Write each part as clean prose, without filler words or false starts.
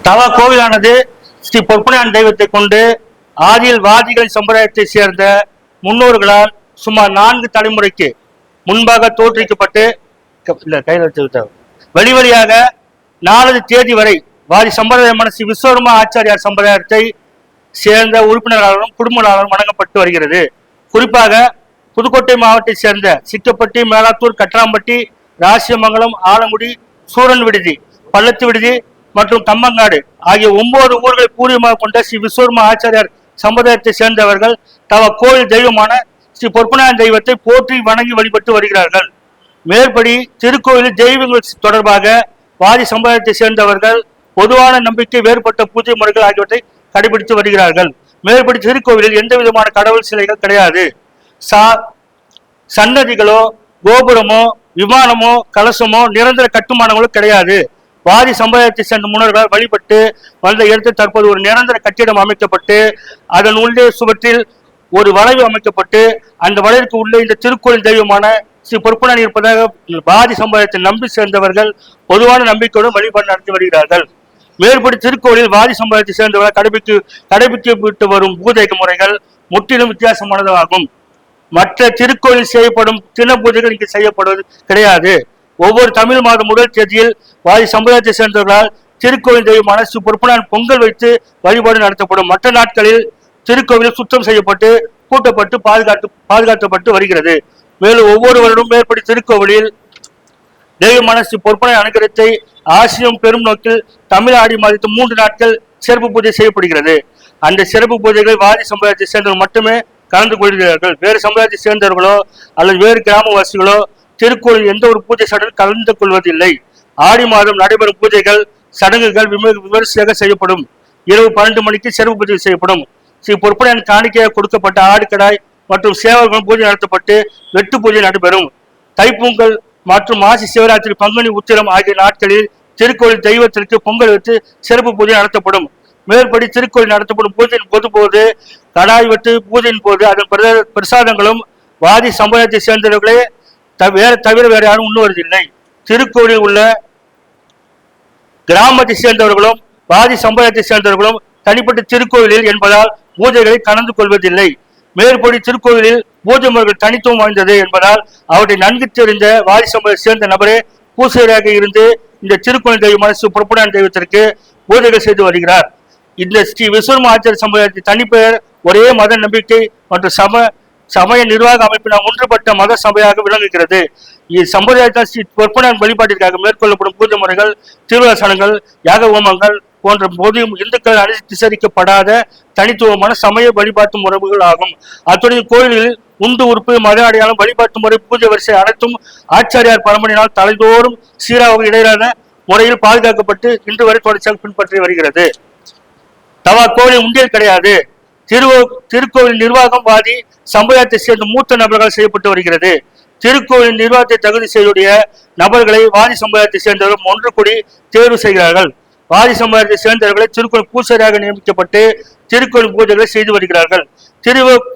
தவ கோவிலானது ஸ்ரீ பொற்பனையான் தெய்வத்தை கொண்டு ஆதியில் வாதிகளின் சம்பிரதாயத்தை சேர்ந்த முன்னோர்களால் சுமார் 4 தலைமுறைக்கு முன்பாக தோற்றுவிக்கப்பட்டு வழி வழியாக 4 தேதி வரை வாதி சம்பிரதாயமான ஸ்ரீ விஸ்வகர்மா ஆச்சாரியார் சம்பிரதாயத்தை சேர்ந்த உறுப்பினர்களாலும் குடும்பங்களாலும் வணங்கப்பட்டு வருகிறது. குறிப்பாக புதுக்கோட்டை மாவட்டத்தை சேர்ந்த சிக்கப்பட்டி, மேலாத்தூர், கட்டராம்பட்டி, ராசியமங்கலம், ஆலங்குடி, சூரன் விடுதி, பள்ளத்து விடுதி மற்றும் கம்பங்காடு ஆகிய 9 ஊர்களை பூர்வமாக கொண்ட ஸ்ரீ விஸ்வகர்மா ஆச்சாரியார் சம்பிரதாயத்தை சேர்ந்தவர்கள் தவ கோயில் தெய்வமான ஸ்ரீ பொற்பனையான் தெய்வத்தை போற்றி வணங்கி வழிபட்டு வருகிறார்கள். மேற்படி திருக்கோயிலில் தெய்வங்கள் தொடர்பாக வாதி சம்பிரதாயத்தை சேர்ந்தவர்கள் பொதுவான நம்பிக்கை, வேறுபட்ட பூஜை முறைகள் ஆகியவற்றை கடைபிடித்து வருகிறார்கள். மேற்படி திருக்கோவிலில் எந்த விதமான கடவுள் சிலைகள் கிடையாது. சன்னதிகளோ, கோபுரமோ, விமானமோ, கலசமோ, நிரந்தர கட்டுமானங்களோ கிடையாது. வாதி சம்பிரதாயத்தை சேர்ந்த முன்னோர்களால் வழிபட்டு வந்த இடத்தில் தற்போது ஒரு நிரந்தர கட்டிடம் அமைக்கப்பட்டு அதன் உள்ளே சுவற்றில் ஒரு வளைவு அமைக்கப்பட்டு அந்த வளைவுக்கு உள்ளே இந்த திருக்கோயில் தெய்வமான ஸ்ரீ பொற்பனையான் இருப்பதாக வாதி சம்பிரதாயத்தை நம்பி சேர்ந்தவர்கள் பொதுவான நம்பிக்கையுடன் வழிபாடு நடத்தி வருகிறார்கள். மேற்படி திருக்கோயிலில் வாதி சம்பிரதாயத்தை சேர்ந்தவர்கள் கடைபிடிக்கப்பட்டு வரும் பூஜை முறைகள் முற்றிலும் வித்தியாசமானதாகும். மற்ற திருக்கோயிலில் செய்யப்படும் தின பூஜைகள் இங்கு செய்யப்படுவது கிடையாது. ஒவ்வொரு தமிழ் மாதம் முதல் தேதியில் வாதி சம்பிரதாயத்தை சேர்ந்தவர்களால் திருக்கோயில் தெய்வமான ஸ்ரீ பொற்பனையான் பொங்கல் வைத்து வழிபாடு நடத்தப்படும். மற்ற நாட்களில் திருக்கோவிலில் சுத்தம் செய்யப்பட்டு கூட்டப்பட்டு பாதுகாக்கப்பட்டு வருகிறது. மேலும் ஒவ்வொரு வருடம் மேற்படி திருக்கோவிலில் தெய்வமான ஸ்ரீ பொற்பனையான் அனுகிரகத்தை ஆசியம் பெரும் நோக்கில் தமிழ் ஆடி மாதத்தில் 3 நாட்கள் சிறப்பு பூஜை செய்யப்படுகிறது. அந்த சிறப்பு பூஜைகள் வாதி சம்பிரதாயத்தை சேர்ந்தவர்கள் மட்டுமே கலந்து கொள்கிறார்கள். வேறு சமுதாயத்தை சேர்ந்தவர்களோ அல்லது வேறு கிராமவாசிகளோ திருக்கோயில் எந்த ஒரு பூஜை சடங்கில் கலந்து கொள்வதில்லை. ஆடி மாதம் நடைபெறும் பூஜைகள் சடங்குகள் விமரிசையாக செய்யப்படும். இரவு 12 மணிக்கு சிறப்பு பூஜை செய்யப்படும். ஸ்ரீ பொற்பனையான் காணிக்கையாக கொடுக்கப்பட்ட ஆடுகடாய் மற்றும் சேவல்கள் பூஜை நடத்தப்பட்டு வெட்டு பூஜை நடைபெறும். தைப்பொங்கல் மற்றும் மாசி சிவராத்திரி, பங்குனி உத்திரம் ஆகிய நாட்களில் திருக்கோயில் தெய்வத்திற்கு பொங்கல் வைத்து சிறப்பு பூஜை நடத்தப்படும். மேற்படி திருக்கோயில் நடத்தப்படும் பூஜையின் போது கடாய் வெட்டு பூஜையின் போது அதன் பிரசாதங்களும் வாதி சமுதாயத்தை சேர்ந்தவர்களே தவிர வேற யாரும் உண்ணுவதில்லை. திருக்கோயிலில் உள்ள கிராமத்தை சேர்ந்தவர்களும் வாதி சமுதாயத்தை சேர்ந்தவர்களும் தனிப்பட்ட திருக்கோயிலில் என்பதால் பூஜைகளை கலந்து கொள்வதில்லை. மேற்படி திருக்கோயிலில் பூஜை முறைகள் தனித்துவம் வாய்ந்தது என்பதால் அவற்றை நன்கு தெரிந்த வாதி சமுதாயத்தை சேர்ந்த நபரே பூசையராக இருந்து இந்த திருக்கோயில் தெய்வமான ஸ்ரீ பொற்பனையான் தெய்வத்திற்கு பூஜைகள் செய்து வருகிறார். இந்த ஸ்ரீ விஸ்வகர்மா ஆச்சாரிய சமுதாயத்தின் தனிப்பெயர் ஒரே மத நம்பிக்கை மற்றும் சமய நிர்வாக அமைப்பினால் ஒன்றுபட்ட மத சபையாக விளங்குகிறது. இச்சமுதாயத்தால் ஸ்ரீ பொற்பனையான் வழிபாட்டிற்காக மேற்கொள்ளப்படும் பூஜை முறைகள், திருவிழாசனங்கள், யாக ஹோமங்கள் போன்ற பொது இந்துக்கள் அனுசரிக்கப்படாத தனித்துவமான சமய வழிபாட்டு முறைகள் ஆகும். அத்துடன் கோயிலில் உண்டு உறுப்பு, மத அடையாளம், வழிபாட்டு முறை, பூஜை வரிசை அனைத்தும் ஆச்சாரியார் பரம்பரையினால் தலைதோறும் சீராக இடையிலான முறையில் பாதுகாக்கப்பட்டு இன்று வரை தொடர்ச்சியாக பின்பற்றி வருகிறது. தவா கோவில் உண்டியல் கிடையாது. திருக்கோவில் நிர்வாகம் வாதி சமுதாயத்தை சேர்ந்த மூத்த நபர்கள் செய்யப்பட்டு வருகிறது. திருக்கோவில் நிர்வாகத்தை தகுதி செய்யக்கூடிய நபர்களை வாதி சமுதாயத்தை சேர்ந்தவர்கள் ஒன்று கூடி தேர்வு செய்கிறார்கள். வாதி சமுதாயத்தை சேர்ந்தவர்களை திருக்கோவில் பூசையாக நியமிக்கப்பட்டு திருக்கோவில் பூஜைகளை செய்து வருகிறார்கள்.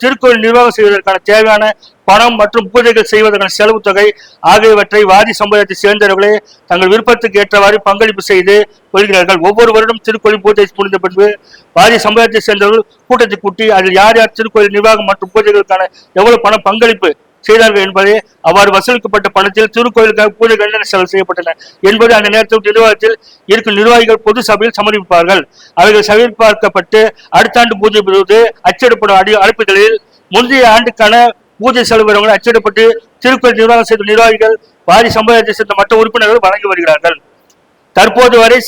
திருக்கோவில் நிர்வாகம் செய்வதற்கான தேவையான பணம் மற்றும் பூஜைகள் செய்வதற்கான செலவு தொகை ஆகியவற்றை வாதி சமுதாயத்தை சேர்ந்தவர்களே தங்கள் விருப்பத்துக்கு ஏற்றவாறு பங்களிப்பு செய்து கொள்கிறார்கள். ஒவ்வொரு வருடம் திருக்கோயில் பூஜை முடிந்த பின்பு வாதி சமுதாயத்தை சேர்ந்தவர்கள் கூட்டத்தை கூட்டி அதில் யார் யார் திருக்கோயில் நிர்வாகம் மற்றும் பூஜைகளுக்கான எவ்வளவு பணம் பங்களிப்பு செய்தார்கள் என்பதை அவ்வாறு வசூலிக்கப்பட்ட பணத்தில் திருக்கோயிலுக்காக பூஜைகள் என்னென்ன செலவு செய்யப்பட்டன என்பது அந்த நேரத்தில் நிர்வாகத்தில் இருக்கும் நிர்வாகிகள் பொது சபையில் சமர்ப்பிப்பார்கள். அவைகள் சரிபார்க்கப்பட்டு அடுத்த ஆண்டு பூஜை போது அச்சிடப்படும் அழைப்புகளில் முந்தைய ஆண்டுக்கான பூஜை செலவு அச்சிடப்பட்டு திருக்கோயில் நிர்வாகம் செய்த நிர்வாகிகள் வாதி சமுதாயத்தை சேர்ந்த மற்ற உறுப்பினர்கள் வழங்கி வருகிறார்கள். தற்போது வரை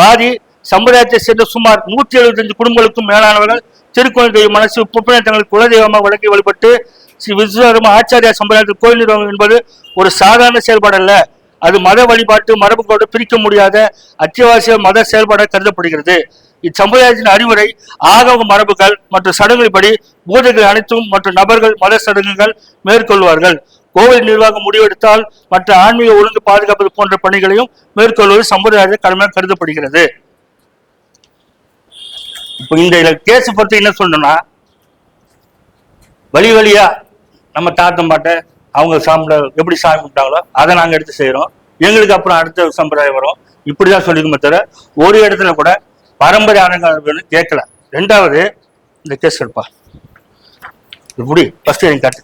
வாதி சமுதாயத்தை சேர்ந்த சுமார் 175 குடும்பங்களுக்கும் மேலானவர்கள் திருக்கோயில் தெய்வமான ஸ்ரீ பொற்பனையான் தங்கள் குலதெய்வமாக வழங்கி வழிபட்டு ஸ்ரீ விஸ்வகர்மா ஆச்சாரிய சம்பிரதாயத்தில் கோயில் நிர்வாகம் என்பது ஒரு சாதாரண செயல்பாடு அல்ல. அது மத வழிபாட்டு மரபுகளோடு பிரிக்க முடியாத அத்தியாவசிய மத செயல்பாடாக கருதப்படுகிறது. இச்சமுதாயத்தின் அறிவுரை, ஆகம மரபுகள் மற்றும் சடங்குகளின்படி பூஜைகள் அனைத்தும் மற்றும் நபர்கள் மத சடங்குகள் மேற்கொள்வார்கள். கோவில் நிர்வாகம் முடிவெடுத்தால் மற்ற ஆன்மீக ஒழுங்கு பாதுகாப்பது போன்ற பணிகளையும் மேற்கொள்வது சமுதாய கடமையாக கருதப்படுகிறது. இப்போ இந்த கேஸ் பொறுத்து என்ன சொல்லணும்னா, வழியா நம்ம தாத்தம் பாட்ட அவங்க எப்படி சாமி கும்பிட்டாங்களோ அதை நாங்கள் எடுத்து செய்கிறோம். எங்களுக்கு அப்புறம் அடுத்த சம்பிரதாயம் வரும். இப்படிதான் சொல்லிக்குமே தவிர ஒரு இடத்துல கூட பரம்பரை அலங்காரம் கேட்கல. ரெண்டாவது இந்த கேஸ் எடுப்பா இப்படி ஃபர்ஸ்ட் ஹியரிங் காட்டு.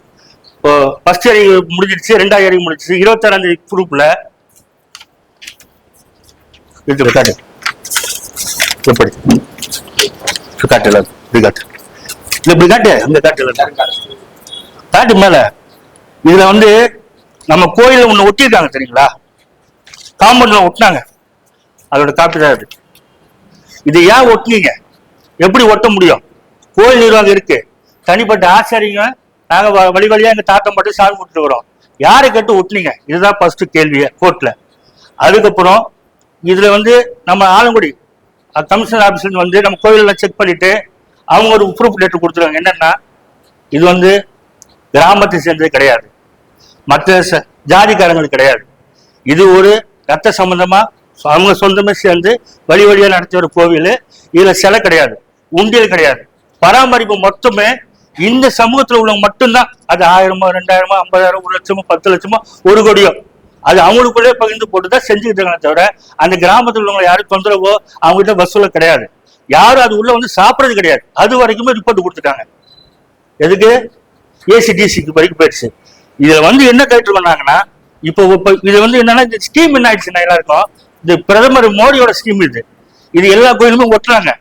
இப்போ ஃபர்ஸ்ட் ஹியரிங் முடிஞ்சிருச்சு, 2வது ஹியரிங் முடிஞ்சிச்சு. 26ஆம் தேதி குரூப்ல இது காட்டு எப்படி காட்டு இப்படி காட்டு இப்படி காட்டு அங்க காட்டு காட்டு மேல. இதுல நம்ம கோயில ஒண்ணு ஒட்டியிருக்காங்க தெரியுங்களா, காம்பவுண்ட்ல ஒட்டினாங்க, அதோட காப்பி தான் இது. இது ஏன் ஒட்டினீங்க, எப்படி ஒட்ட முடியும்? கோயில் நிர்வாகம் இருக்கு, தனிப்பட்ட ஆச்சாரிங்க நாங்க வழி வழியா எங்க தாத்தம் மட்டும் சாமி கொடுத்துட்டு வரோம். யாரை கேட்டு ஒட்டினீங்க? இதுதான் ஃபர்ஸ்ட் கேள்வியே கோர்ட்ல. அதுக்கப்புறம் இதுல நம்ம ஆலங்குடி கமிஷனர் ஆபீஸ்ல நம்ம கோயில செக் பண்ணிட்டு அவங்க ஒரு ப்ரூஃப் லெட்டர் கொடுத்துருவாங்க. என்னன்னா இது கிராமத்தை சேர்ந்தது கிடையாது, மற்ற ஜாதிக்காரங்களுக்கு கிடையாது, இது ஒரு ரத்த சம்பந்தமா அவங்க சொந்தமே சேர்ந்து வழி வழியா நடத்திய ஒரு கோவில். இதுல சிலை கிடையாது, உண்டியல் கிடையாது, பராமரிப்பு மொத்தமே இந்த சமூகத்துல உள்ளவங்க மட்டும்தான். அது 1000, 2000, 50,000, 1 லட்சமோ 10 லட்சமோ 1 கோடியோ அது அவங்களுக்குள்ளே பகிர்ந்து போட்டுதான் செஞ்சுக்கிட்டு இருக்காங்க. தவிர அந்த கிராமத்தில் உள்ளவங்க யாரும் தொந்தரவோ அவங்ககிட்ட வசூல கிடையாது, யாரும் அது உள்ள சாப்பிடறது கிடையாது. அது வரைக்குமே ரிப்போர்ட் கொடுத்துட்டாங்க. எதுக்கு? ஏசிடிசிக்கு வரைக்கும் போயிடுச்சு. இதுல என்ன கேட்டு பண்ணாங்கன்னா, இப்போ இது என்னன்னா இந்த ஸ்கீம் என்ன ஆயிடுச்சுன்னா எல்லாருக்கும், இது பிரதமர் மோடியோட ஸ்கீம். இது எல்லா கோயிலுமே ஒட்டுறாங்க.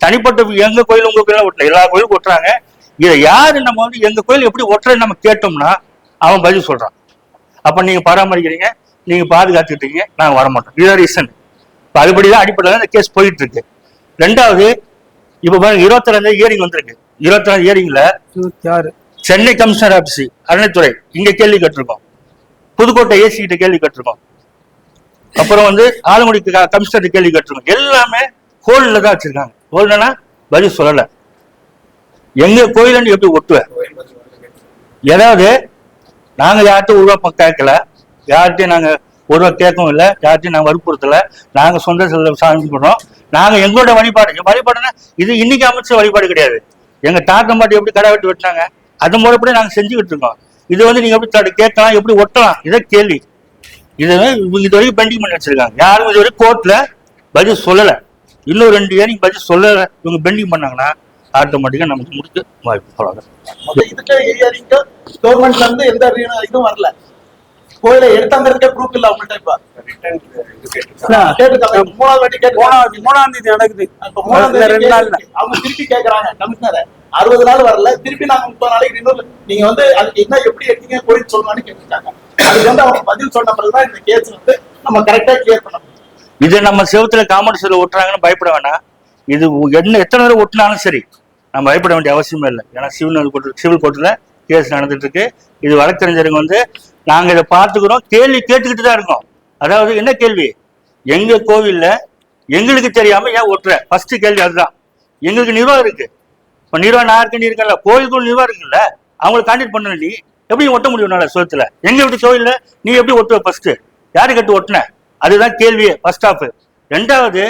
தனிப்பட்ட எங்க கோயில் உங்க கோயிலும் ஒட்டல, எல்லா கோயிலும் ஒட்டுறாங்க. இதை யாரு நம்ம எங்க கோயில் எப்படி ஒட்டுறேன்னு நம்ம கேட்டோம்னா அவன் பதில் சொல்றான். அப்ப நீங்க பராமரிக்கிறீங்க, நீங்க பாதுகாத்துக்கிட்டீங்க, நாங்க வரமாட்டோம், இதுதான் ரீசன். இப்ப அதுபடிதான் அடிப்படையில் இந்த கேஸ் போயிட்டு இருக்கு. ரெண்டாவது இப்ப பாருங்க, 22ஆம் ஹியரிங் வந்திருக்கு. 22ஆம் ஹியரிங்ல சென்னை கமிஷனர் ஆபீஸ் அறநிலைத்துறை இங்க கேள்வி கேட்டிருக்கோம், புதுக்கோட்டை ஏசி கிட்ட கேள்வி கேட்டிருக்கோம், அப்புறம் ஆலங்குடி கமிஷனர் கேள்வி கேட்டிருக்கோம். எல்லாமே ஹோல்ல தான் வச்சிருக்காங்க. ஹோல்னா பதில் சொல்லல. எங்க கோயில எப்படி ஒட்டுவேன்? ஏதாவது நாங்க யார்கிட்ட உருவா கேட்கல, யார்கிட்டையும் நாங்க உருவா கேட்கவும் இல்லை, யார்கிட்டையும் நாங்க வற்புறுத்தல. நாங்க சொந்த சாமி பண்றோம். நாங்க எங்களோட வழிபாடுனா இது இன்னைக்கு அமைச்ச வழிபாடு கிடையாது. எங்க தாத்தம் பாட்டி எப்படி கடை வெட்டி வெட்டினாங்க அது முறைப்படி நாங்க செஞ்சுக்கிட்டு இருக்கோம். இது நீங்க எப்படி கேட்கலாம், எப்படி ஒட்டலாம், இதை கேள்வி. இது வரைக்கும் பெண்டிங் பண்ணி வச்சிருக்காங்க. யாரும் இது வரைக்கும் கோர்ட்ல பதில் சொல்லல. இன்னும் 2 இயரிங் பதில் சொல்லல. இவங்க பெண்டிங் பண்ணாங்கன்னா ஆட்டோமேட்டிக்கா நமக்கு முடிக்க வாய்ப்பு. கவர்மெண்ட்ல எந்த இதுவும் வரல. கோயிலை எடுத்தாங்கிறதுக்கே ப்ரூஃப் இல்ல அவங்கள்ட்ட. இப்ப 3ஆம் தேதி நடக்குது. அவங்க திருப்பி கேட்கறாங்க கமிஷனரை, 60 நாள் வரல, திருப்பி நாங்க 30 நாளைக்கு ரினியூவல், நீங்க அதுக்கு என்ன எப்படி எடுத்தீங்க கோயில் சொல்லணும்னு கேட்டிருக்காங்க. அதுக்கு அவங்க பதில் சொன்ன பிறகுதான் இந்த கேஸ் நம்ம கரெக்டா கிளியர் பண்ண முடியும். இது நம்ம செவத்துல காமெண்ட்ஸ்ல ஒட்டுறாங்கன்னு பயப்பட வேணாம். இது எத்தனை தடவை ஒட்டினாலும் சரி நம்ம பயப்பட வேண்டிய அவசியமே இல்லை. ஏன்னா சிவில் கோர்ட்ல கேஸ் நடந்துட்டு இருக்கு. இது வழக்கறிஞருங்க நாங்க இதை பார்த்துக்கிறோம், கேள்வி கேட்டுக்கிட்டு தான் இருக்கோம். அதாவது என்ன கேள்வி? எங்க கோவில்ல எங்களுக்கு தெரியாம ஏன் ஒட்டுற? ஃபர்ஸ்ட் கேள்வி அதுதான். எங்களுக்கு நிர்வாகம் இருக்கு. இப்ப நிர்வாகம் யாருக்கு நீ இருக்கல, கோயிலுக்குள்ள நிர்வாகம் இருக்குல்ல, அவங்களை கான்டாக்ட் பண்ண. நீ எப்படி ஒட்ட முடியும் சுயத்துல? எங்க வீட்டு கோயில்ல நீ எப்படி ஒட்டுவ? ஃபர்ஸ்ட் யாரு கட்டு ஒட்டின? அதுதான் கேள்வியே ஃபர்ஸ்ட் ஆஃப். ரெண்டாவது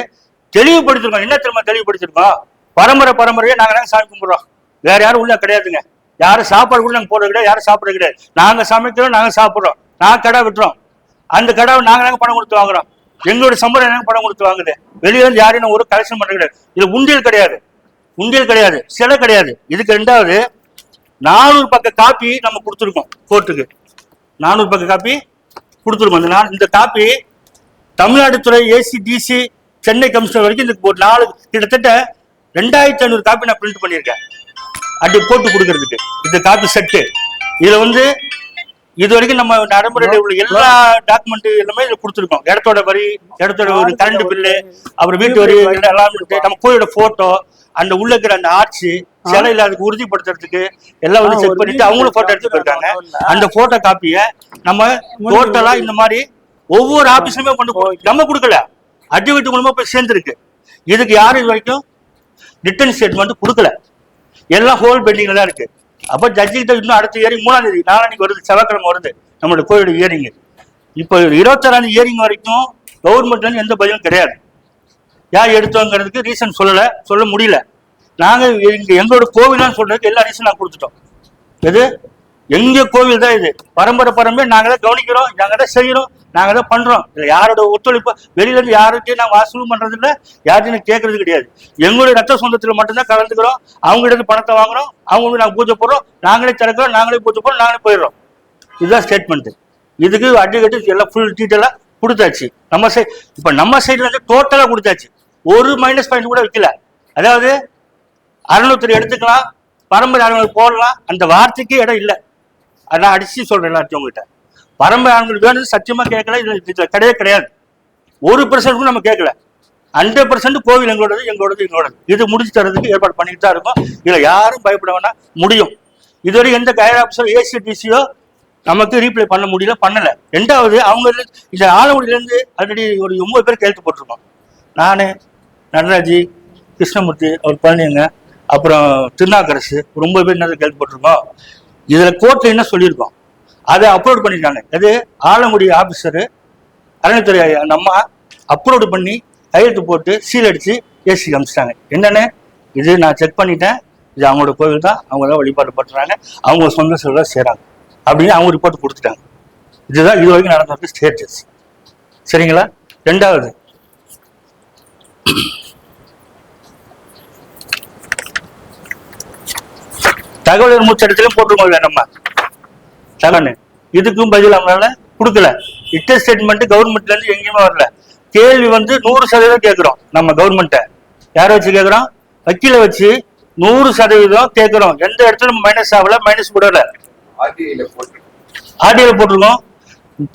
தெளிவுபடுத்திருக்கோம். என்ன தெரியுமா தெளிவுபடுத்திருக்கோம்? பரம்பரையே நாங்க சாமி கும்பிடுறோம், வேற யாரும் உள்ள கிடையாதுங்க. யாரும் சாப்பாடு கூட நாங்க போடுறது கிடையாது, யாரும் சாப்பிடுறது கிடையாது. நாங்க சமைக்கிறோம், நாங்க சாப்பிடுறோம், நாங்க கடை விட்டுறோம். அந்த கடாவை நாங்க பணம் கொடுத்து வாங்குறோம். எங்களுடைய சம்பளம் பணம் கொடுத்து வாங்குது. வெளியே வந்து யாரையும் ஒரு கலெக்ஷன் பண்ண கிடையாது. இது உண்டியல் கிடையாது, சிலை கிடையாது. இதுக்கு ரெண்டாவது 400 பக்க காப்பி நம்ம கொடுத்துருக்கோம் கோர்ட்டுக்கு. 400 பக்க காப்பி கொடுத்துருக்கோம். இந்த காப்பி தமிழ்நாடு துறை ஏசிடிசி சென்னை கமிஷனர் வரைக்கும் இந்த ஒரு 4 கிட்டத்தட்ட 2500 காப்பி நான் பிரிண்ட் பண்ணியிருக்கேன். அப்படி போட்டு கொடுக்கறதுக்கு இந்த காப்பி செட்டு. இதுல இது வரைக்கும் நம்ம நடைமுறையில் உள்ள எல்லா டாக்குமெண்ட் எல்லாமே இதுல கொடுத்துருக்கோம். இடத்தோட வரி, இடத்தோட ஒரு கரண்ட் பில்லு, அப்புறம் வீட்டு வரி, எல்லாமே நம்ம கோயிலோட போட்டோ, அந்த உள்ள இருக்கிற அந்த ஆட்சி சிலையில அதுக்கு உறுதிப்படுத்துறதுக்கு எல்லாம் செக் பண்ணிட்டு அவங்களும் போட்டோ எடுத்து போயிருக்காங்க. அந்த போட்டோ காப்பிய நம்ம டோட்டலா இந்த மாதிரி ஒவ்வொரு ஆபீஸ்லயுமே கொண்டு நம்ம கொடுக்கல, அட்வொகேட் மூலமா போய் சேர்ந்துருக்கு. இதுக்கு யாரும் இது வரைக்கும் ரிட்டர்ன் ஸ்டேட்மெண்ட் கொடுக்கல. எல்லாம் ஹோல் பெண்டிங்ல தான் இருக்கு. அப்ப ஜட்ஜி கிட்ட இன்னும் அடுத்த இயரிங் 3ஆம் தேதி நாளானிக்கு வருது, செவ்வாய்க்கிழமை வருது நம்மளோட கோயிலோட இயரிங். இப்போ 26ஆம் இயரிங் வரைக்கும் கவர்மெண்ட்ல இருந்து எந்த பதிலும் கிடையாது. யார் எடுத்தோங்கிறதுக்கு ரீசன் சொல்ல முடியல. நாங்க எங்களோட கோவில் சொல்றதுக்கு எல்லா ரீசன் நாங்க கொடுத்துட்டோம். எது எங்க கோவில் தான் இது, பரம்பரை நாங்க தான் கவனிக்கிறோம், நாங்க தான் செய்யறோம், நாங்க தான் பண்றோம். இதுல யாரோட ஒத்துழைப்பு வெளியில இருந்து யார்கிட்டயும் நாங்க வாசலும் பண்றது இல்லை, யார்ட்டையும் கேட்கறது கிடையாது. எங்களுடைய ரத்த சொந்தத்துல மட்டும்தான் கலந்துக்கிறோம். அவங்க இருந்து பணத்தை வாங்குறோம், அவங்க வந்து நாங்க பூஜை போடுறோம், நாங்களே திறக்கிறோம், நாங்களே பூஜை போடுறோம், நாங்களே போயிடுறோம். இதுதான் ஸ்டேட்மெண்ட். இதுக்கு அட்வொகேட் எல்லாம் ஃபுல் டீட்டெயிலா கொடுத்தாச்சு. நம்ம சைடு இப்ப நம்ம சைடுல இருந்து டோட்டலா கொடுத்தாச்சு. ஒரு மைனஸ் பாயிண்ட் கூட வைக்கல. அதாவது 603 எடுத்துக்கலாம், பரம்பரை ஆளுங்களுக்கு போடலாம், அந்த வார்த்தைக்கு இடம் இல்லை. அதான் அடிச்சு சொல்றேன் எல்லாத்தையும் உங்ககிட்ட. பரம்பரை ஆளுங்களுக்கு வேணும் சத்தியமா கேட்கல, இதுல கிடையவே கிடையாது. 1% நம்ம கேட்கல. 100% கோவில் எங்களோடது. இது முடிச்சு தரதுக்கு ஏற்பாடு பண்ணிட்டு தான் இருக்கும். இதுல யாரும் பயப்பட வேணா, முடியும். இதுவரை எந்த கைட் ஆஃபீஸர் ஏசிடிசியோ நமக்கு ரீப்ளை பண்ண முடியல, பண்ணல. ரெண்டாவது அவங்க இந்த ஆலங்குடியிலேருந்து ஆல்ரெடி ஒரு 9 பேர் கையெழுத்து போட்டிருக்கோம். நான், நடராஜி, கிருஷ்ணமூர்த்தி, அவர் குழந்தைங்க, அப்புறம் திருநாக்கரசு, 9 பேர் என்ன கையெழுத்து போட்டிருக்கோம். இதில் கோர்ட்டில் என்ன சொல்லியிருக்கோம் அதை அப்லோட் பண்ணிட்டாங்க. அது ஆலங்குடி ஆஃபீஸரு அறநிலைத்துறை அந்த அம்மா அப்லோடு பண்ணி கையெழுத்து போட்டு சீல் அடித்து ஏசி அனுப்பிச்சிட்டாங்க. என்னென்னு இது நான் செக் பண்ணிட்டேன், இது அவங்களோட கோவில் தான், அவங்க தான் வழிபாடு பண்ணுறாங்க, அவங்க சொந்த செலவில் செய்கிறாங்க அப்படின்னு அவங்க ரிப்போர்ட் கொடுத்துட்டாங்க. இதுதான் இது வரைக்கும் நடந்த ஸ்டேட்டஸ். சரிங்களா? ரெண்டாவது, தகவல் மூச்சடத்திலும் போட்டுருக்கோம் நம்ம தகவல். இதுக்கும் பதில் அவங்களால கொடுக்கல. இட்ட ஸ்டேட்மெண்ட் கவர்மெண்ட்ல இருந்து எங்கேயுமே வரல. கேள்வி வந்து 100% கேட்கிறோம். நம்ம கவர்மெண்ட்டை யாரை வச்சு கேட்கிறோம்? வக்கீல வச்சு 100% கேட்கிறோம். எந்த இடத்துல மைனஸ் ஆகல, மைனஸ் கூடல. ஆர்டிஐல போட்டிருக்கோம்.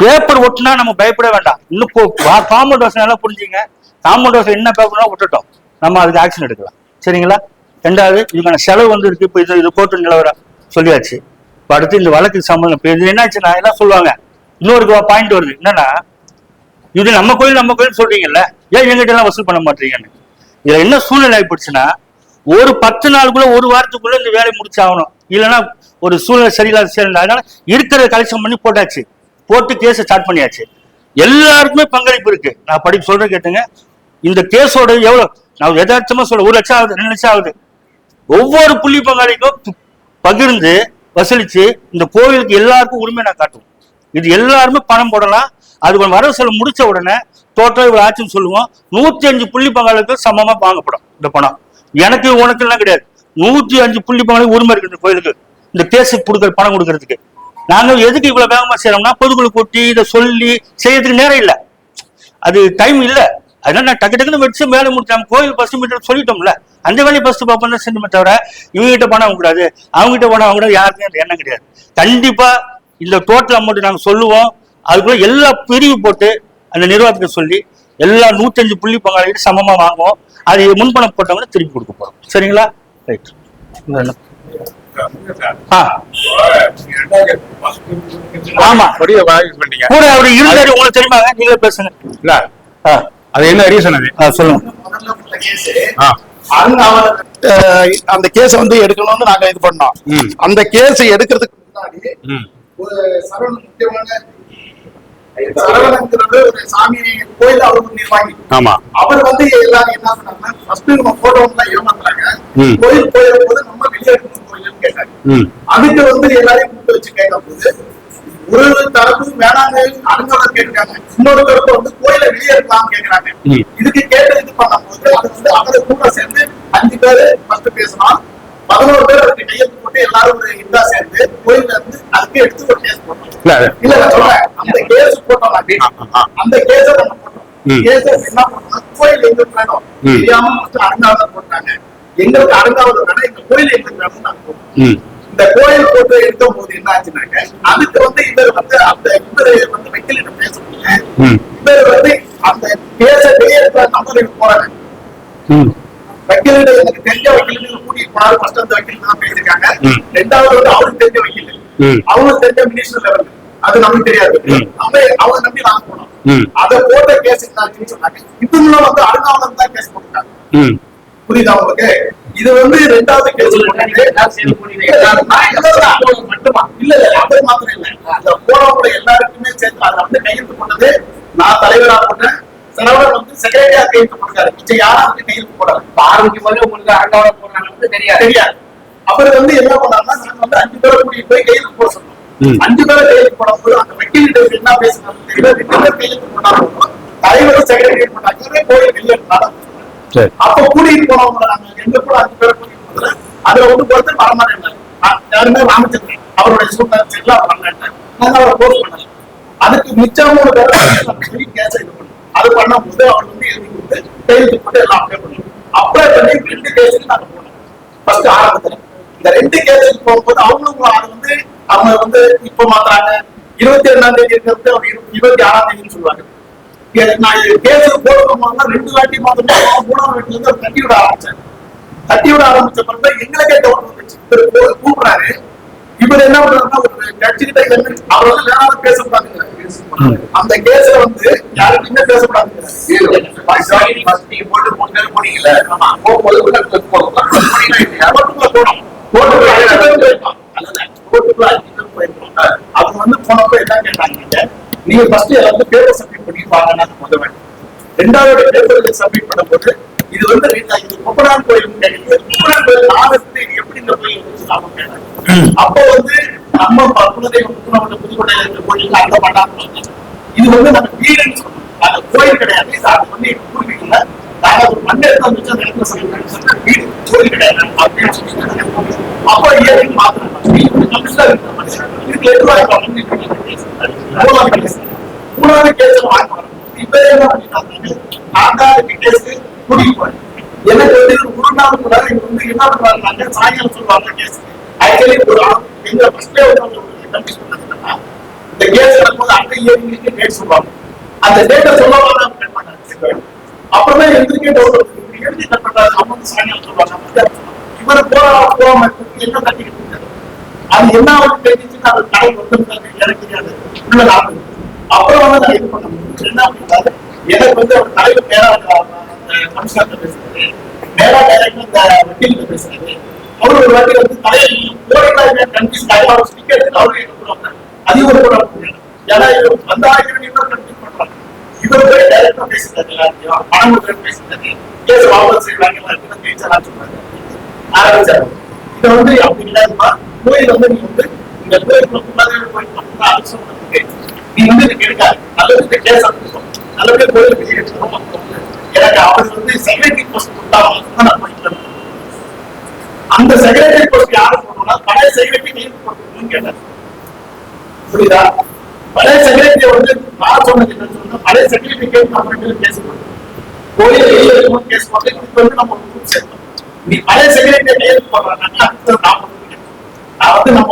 பேப்பர் ஒட்டுனா நம்ம பயப்பட வேண்டாம். இன்னும் காம்பவுண்ட் வாசனை எல்லாம் புரிஞ்சுங்க. காம்பவுண்ட் வாசனை என்ன பேப்பர்னா விட்டுட்டோம், நம்ம அதுக்கு ஆக்ஷன் எடுக்கலாம். சரிங்களா? ரெண்டாவது, இதுக்கான செலவு வந்து இருக்கு. இப்போ இது கோர்ட்டு நிலவரம் சொல்லியாச்சு. இப்போ அடுத்து இந்த வழக்கு சம்பந்தம். இப்போ இது என்னாச்சுன்னா என்ன சொல்லுவாங்க, இன்னொரு பாயிண்ட் வருது. என்னன்னா, இது நம்ம கோயில் சொல்றீங்கல்ல, ஏன் எங்கிட்ட எல்லாம் வசூல் பண்ண மாட்டீங்கன்னு. இதுல என்ன சூழ்நிலை ஆயிடுச்சுன்னா, ஒரு 10 நாளுக்குள்ள, ஒரு வாரத்துக்குள்ள இந்த வேலையை முடிச்சாகணும். இல்லைன்னா ஒரு சூழ்நிலை சரியில்லாத சேர்ந்த, அதனால இருக்கிறத கலெக்ஷன் பண்ணி போட்டாச்சு. போட்டு கேஸை ஸ்டார்ட் பண்ணியாச்சு. எல்லாருக்குமே பங்களிப்பு இருக்கு. நான் படிப்பு சொல்றேன் கேட்டுங்க. இந்த கேஸோட எவ்வளவு, நான் எதார்த்தமா சொல்ல, 1 லட்சம் ஆகுது, 2 லட்சம் ஆகுது. ஒவ்வொரு புள்ளி பங்காளிக்கும் பகிர்ந்து வசூலிச்சு இந்த கோவிலுக்கு எல்லாருக்கும் உரிமை நான் காட்டுவோம். இது எல்லாருமே பணம் போடலாம். அது வரவு செலவு முடிச்ச உடனே டோட்டல் இவ்வளவு ஆச்சுன்னு சொல்லுவோம். 105 புள்ளி பங்காளிக்கு சமமா வாங்கப்படும் இந்த பணம். எனக்கு உனக்கு எல்லாம் கிடையாது. 105 புள்ளி பங்காளி உரிமை இருக்கு இந்த கோயிலுக்கு, இந்த கேஸுக்கு கொடுக்குற பணம் கொடுக்கறதுக்கு. நாங்க எதுக்கு இவ்வளவு வேகமா செய்யறோம்னா, பொதுக்குழு கூட்டி இதை சொல்லி செய்யறதுக்கு நேரம் இல்லை, அது டைம் இல்லை. அதனால நான் டக்குன்னு வச்சு வேலை முடிச்சோம். கோயில் ஃபர்ஸ்ட் மீட்டர் சொல்லிட்டோம்ல, அந்த வேலையை ஃபர்ஸ்ட் பார்ப்போம் தான் சென்றுமே தவிர இவங்ககிட்ட பணம் வாங்கக்கூடாது, அவங்ககிட்ட பணம் வாங்கக்கூடாது, யாருக்குமே அந்த எண்ணம் கிடையாது. கண்டிப்பா இந்த டோட்டல் அமௌண்ட் நாங்கள் சொல்லுவோம். அதுக்குள்ள எல்லா பிரிவு போட்டு அந்த நிர்வாகத்தை சொல்லி எல்லா 105 புள்ளி பங்காளிகிட்ட சமமா வாங்குவோம். அது முன்பணம் போட்டவங்க திருப்பி கொடுக்க போறோம். சரிங்களா? ரைட். ஆமா, கூட அவரு இருந்தாரு. உங்களுக்கு தெரியுமாங்க? நீங்களே பேசுங்க. இல்ல அது என்ன ரீசன்? அது சொல்லுங்க. அந்த கேஸ வந்து எடுக்கணும்னு நாங்க இது பண்ணோம். அந்த கேஸ் எடுக்கிறதுக்கு முன்னாடி ஒரு சரவணன், முக்கியமான சரவணங்கிறது ஒரு சாமி கோயில், அவருக்கு நிர்வாகி. ஆமா, அவர் வந்து எல்லாரும் என்ன சொன்னாங்கன்னா, ஃபர்ஸ்ட் நம்ம போட்டோம்னா ஏமாத்துறாங்க, கோயில் போயிடும் போது நம்ம வெளியே எடுக்கணும் கோயில்னு கேட்டாங்க. அதுக்கு வந்து எல்லாரையும் கூப்பிட்டு வச்சு கேட்கும் போது ஒரு தரப்பு வேணாங்க அனுமதி கேட்கிறாங்க, இன்னொரு தரப்பு வந்து கோயில வெளியே எடுக்கலாம்னு கேட்கிறாங்க. இதுக்கு கேட்டு இது பண்ணும் போது அது வந்து அவரை கூட சேர்ந்து 5 பேரு ஃபர்ஸ்ட் பேசணும், 11 பேர் அதுக்கு கையெழுத்து போட்டு எல்லாரும் ஒரு இதா சேர்ந்து கோயில்ல இருந்து அதுக்கு எடுத்து ஒரு கேஸ் போட்டோம். இல்ல நான் சொல்றேன், அந்த கேஸ் போட்டோம், அந்த கேஸ நம்ம போட்டோம். கேஸ என்ன பண்ணோம்னா, கோயில் எங்களுக்கு வேணும் தெரியாம அருங்காவலர் போட்டாங்க. எங்களுக்கு அருங்காவலர் வேணும், எங்க கோயில் எங்களுக்கு வேணும் நாங்க போட்டோம். இந்த கோயில் போட்டு எடுக்கும் போது என்ன ஆச்சுனாங்க, அதுக்கு வந்து இவர் வந்து அந்த இவரு வந்து வக்கீலிட்ட பேச முடியல. இவர் வந்து அந்த கேஸ வெளியேற்ற நம்பருக்கு போறாங்க. வக்கீலிட்ட எனக்கு தெரிஞ்ச வக்கீலுக்கு கூட்டிட்டு போனாரு. ஃபர்ஸ்ட் அந்த வக்கீல் தான் பேசிருக்காங்க. ரெண்டாவது வந்து அவருக்கு தெரிஞ்ச வக்கீல், அவங்களுக்கு தெரிஞ்ச மினிஸ்டர் லெவல், அது நமக்கு தெரியாது. அவங்க நம்பி நாங்க போனோம். அதை போட்ட கேஸ் என்ன சொன்னாங்க, இதுல வந்து அருங்காவலர் தான் கேஸ் போட்டாங்க. புரியுதா உங்களுக்கு? இது வந்து 2வது கேஸ் மட்டுமா இல்ல, அது மாத்திரம் இல்ல, அந்த போனவங்க எல்லாருக்குமே சேர்த்து அதை வந்து கையெழுத்து பண்ணது நான் தலைவரா போட்டேன். சரவணன் வந்து செக்ரட்டரியா கையெழுத்து போட்டாரு. மிச்சம் யாரும் வந்து கையெழுத்து போடாது. ஆரம்பிக்கும் போது உங்களுக்கு அருங்காவலர் போடுறாங்க தெரியாது. அவர் வந்து என்ன பண்ணாருன்னா, நாங்க வந்து 5 பேரை கூட்டிட்டு போய் கையெழுத்து போட சொன்னோம். 5 பேரை கையெழுத்து போடும்போது அந்த வக்கீல் என்ன பேசுறாங்க தெரியல. 2 பேர் கையெழுத்து போட்டாலும் தலைவர் செக்ரட்டரி போட்டாங்க கோயில் வெளியே. அப்ப கூட்டிட்டு போனவங்க நாங்க எங்க கூட 5 பேரை கூட்டிட்டு போதுல அதுல ஒருத்தர் வரமாட்டேன். யாருமே ராமச்சந்திரன் அவருடைய சூழ்நிலை எல்லாம் வரமாட்டேன். நாங்க அவரை போஸ்ட் பண்ணல. அதுக்கு மிச்சம் 3 பேரை கேஸ் இது பண்ணோம். அது பண்ணும்போது அவர் எழுதி கொடுத்து கையெழுத்து போட்டு எல்லாம் அப்ளை பண்ணுவோம். அப்ளை பண்ணி 2 கேஸுக்கு நாங்க போனோம். ஃபர்ஸ்ட் ஆரம்பத்துல இந்த 2 கேஸுக்கு போகும்போது அவங்களும் அது அவங்க இப்ப மாத்தாங்க 22ஆம் தேதி இருக்கிறது அவர் 26ஆம் தேதினு சொல்லுவாங்க. நான் கேஸுக்கு போடும்போது 2 வாட்டி மாத்திரம் 3ஆம் வாட்டில இருந்து தட்டி விட ஆரம்பிச்சேன். தட்டி விட ஆரம்பிச்ச பிறகு எங்களுக்கே டவுட் வந்துச்சு. கூப்பிடுறாரு, இவர் என்ன பண்றாருன்னா ஒரு ஜட்ஜிகிட்ட அவர் வேற பேசக்கூடாதுங்க. அந்த கேஸ்ல யாருக்கு என்ன பேசக்கூடாதுங்க. நீங்க போட்டு 3 பேர் போனீங்கல்ல, போகும்போது அவங்க போனப்ப என்ன கேட்டாங்க, நீங்க ஃபர்ஸ்ட் எல்லாரும் பேப்பர் சப்மிட் பண்ணிருப்பாங்க. முதல்ல 2வது பேப்பர் சப்மிட் பண்ணும்போது இது குப்பனான் கோயில் குப்பனான் கோயில் நாகத்தை எப்படி இந்த கோயில் கேட்டாங்க. அப்ப நம்ம புதுக்கோட்டையில இருக்க கோயில் அந்த பண்ணாங்க. இது நம்ம வீடுன்னு சொல்றோம், அந்த கோயில் கிடையாது. அது பூர்வீகம்ல நாங்க ஒரு மண் எடுத்து வச்சு அந்த இடத்துல சொல்லிருக்காங்க வீடு கோயில் கிடையாது அப்படின்னு சொல்லி. அப்ப ஏன் மாத்திரம் இதுக்கு மூணாவது கேஸ் வாங்க இப்ப என்ன பண்ணிட்டாங்க, நான் தான் கேஸ் கூட்டிட்டு போறேன். எனக்கு ஒரு நாள் கூட என்ன பண்றாங்க, சாயங்காலம் சொல்லுவாங்க கேஸ். ஆக்சுவலி எங்க ஃபர்ஸ்டே கன்ஃபியூஸ் பண்ணதுன்னா இந்த கேஸ் நடக்கும்போது அந்த இயற்கைக்கு டேட் சொல்லுவாங்க. அந்த டேட்டை சொல்லவாங்க கட் பண்ணாங்க. அப்புறமே எங்களுக்கே டவுட் எழுதி கட் பண்றாங்க. அவங்க சாயங்காலம் சொல்லுவாங்க. இவரை போகாம என்ன கட்டிக்கிட்டு இருக்காரு, அது என்ன தெரிஞ்சு அது கடை எனக்கு தெரியாது உள்ள நான். அப்புறம் நான் இது பண்ண முடியும் என்ன பண்ணிட்டாரு, எனக்கு அவர் தலைவர் மேலா கமிஷனர் பேசுறாரு, மேலா டைரக்டர் இந்த வக்கீல் பேசுறாரு. அவரு ஒரு வாட்டி தலைவர் கன்ஃபியூஸ் ஆகி ஸ்டிக்கர் எடுத்து அவரு எடுத்துருவாங்க. அதையும் ஒரு கூட ஏன்னா இவர் இன்னொரு கன்ஃபியூஸ் பண்றாங்க. இவர் போய் டைரக்டா பேசுறாரு, எல்லாத்தையும் பணம் கொடுத்து பேசுறாரு, கேஸ் வாபஸ் செய்வாங்க சொல்றாங்க. ஆரம்பிச்சாரு இதை அப்படி இல்லாதமா கோயில் நீங்க இந்த கோயிலுக்கு போய் நீ இதுக்கு எடுக்காது நல்லது இந்த கேஸ் நல்லபடியா கோயிலுக்கு எனக்கு அவர் செக்ரட்டரி போஸ்ட் கொடுத்தா அந்த செக்ரட்டரி போஸ்ட் யாரு போடணும்னா பழைய செக்ரட்டரி கையெழுத்து போடணும்னு கேட்டார். புரியுதா? பழைய செக்ரட்டரி நான் சொன்னது என்ன சொன்னா பழைய செக்ரட்டரி கேஸ் கோயில் வெளியே கேஸ் போட்டு நம்ம சேர்த்தோம். நீ பழைய செக்ரட்டரி கையெழுத்து போடுறாங்க நான் நம்ம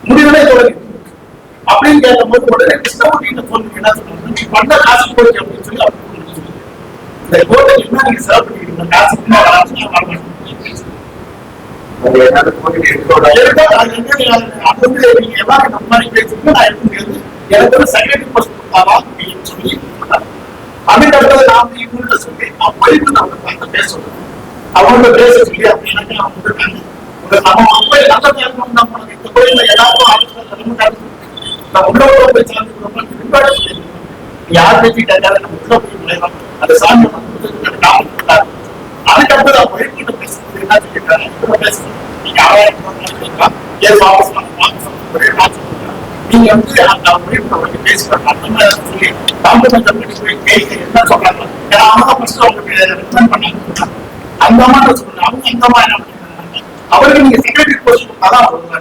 முடிவுல தொடங்கி அப்படின்னு கேட்கும் போது உடனே கிருஷ்ணமூர்த்தி சொல்லுங்க என்ன சொல்றாங்க, நீ பண்ண காசு போச்சு அப்படின்னு சொல்லி இந்த கோர்ட்டுக்கு என்ன நீங்க சர்வ் பண்ணிருக்கீங்க காசு நீங்க எல்லாரும் நம்ம மாதிரி பேசுறீங்க. நான் எடுக்க முடியாது, எனக்கு செக்ரட்டரி போஸ்ட் கொடுத்தாரா அப்படின்னு சொல்லி அதுக்கு அடுத்தது நான் இவங்கள்ட்ட சொல்லி நான் போயிட்டு அவங்க பேச சொல்றேன். அவங்கள்ட்ட பேச சொல்லி அப்படி எனக்கு நான் கொடுத்தாங்க. நம்ம மக்கள் நல்ல பேசணும் தான் போனது. இந்த கோயில எல்லாருக்கும் நான் உள்ள போய் சாமி யார் பேசி கேட்டாலும் நம்ம உள்ள போய் விளையாடலாம். அந்த சாமி அதுக்கப்புறம் நான் போயிட்டு பேசுறது என்ன கேட்டாங்க பேசுறேன். நீங்க 6000 ஏன் வாபஸ் நீங்க அந்த பேசுறாங்க அந்த மாதிரி சொல்லி என்ன சொல்றாங்க அந்த அம்மா சொல்றாங்க. அவங்க அந்த அம்மா என்ன பண்ணிருக்காங்க, அவருக்கு நீங்க செக்ரட்டரி போஸ்ட் கொடுத்தாதான் வருவாங்க.